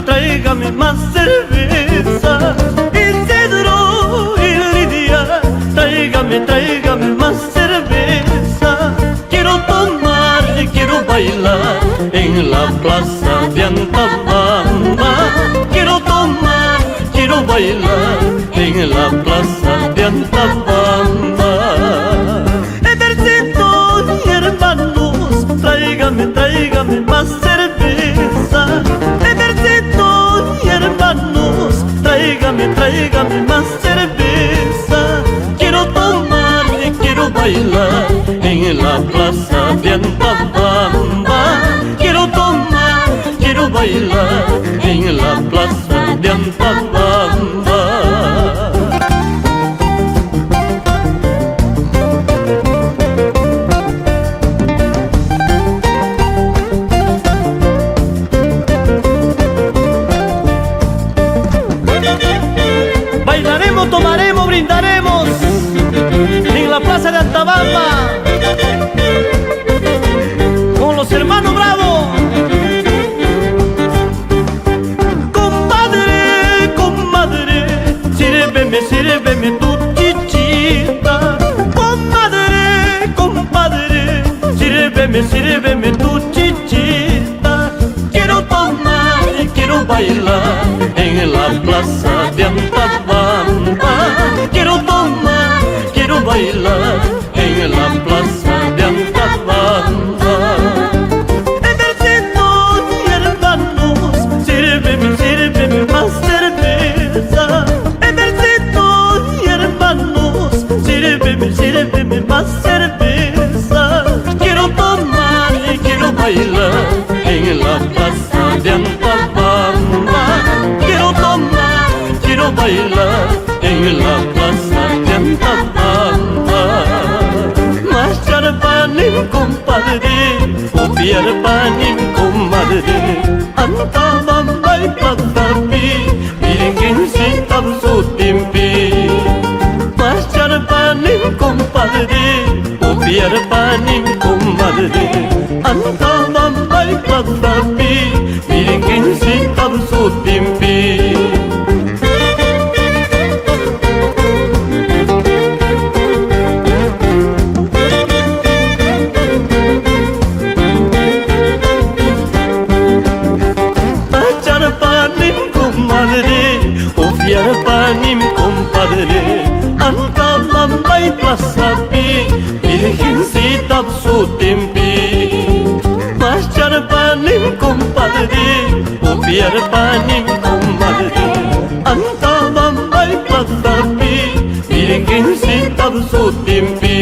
Tráigame más cerveza, Isidro y Lidia, tráigame más cerveza. Quiero tomar y quiero bailar en la plaza de Antabamba. Quiero tomar, quiero bailar en la plaza de Antabamba. Ejército y hermanos, tráigame más cerveza. Ejército y hermanos, tráigame más cerveza. Quiero tomar y quiero bailar en la plaza de Antabamba. Quiero tomar, quiero bailar en la plaza de Antabamba. Bailaremos, tomaremos, brindaremos en la plaza de Antabamba con los hermanos Bravo. Comadre, sírveme tu chichita. Compadre, sírveme tu chichita. Quiero tomar y quiero bailar en la plaza de Antabamba. Quiero tomar, quiero bailar en la plaza de Antabamba. Ejército y hermanos, sírveme más cerveza. Ejército y hermanos, sírveme más cerveza. Quiero tomar y quiero bailar en la plaza de Antabamba. Quiero tomar, quiero bailar en la plaza de Antabamba. Marchar panim compadre, copiar panim comadre. Antabamba y Patapi, miren si tabsu timpi. Marchar panim compadre, copiar panim comadre. Antabamba y Patapi, miren si tabsu timpi. Ofiar panim compadre, Antabamba y Plazapi, Virgencita su timpi. Marchar panim compadre, ofiar panim comadre, Antabamba y Plazapi, Virgencita su timpi.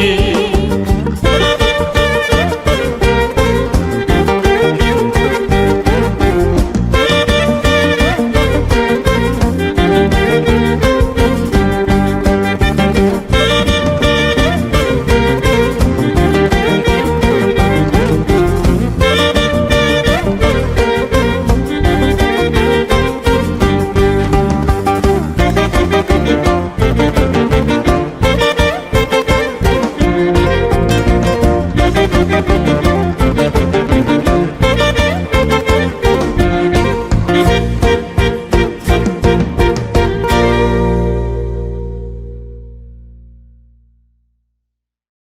Thank you.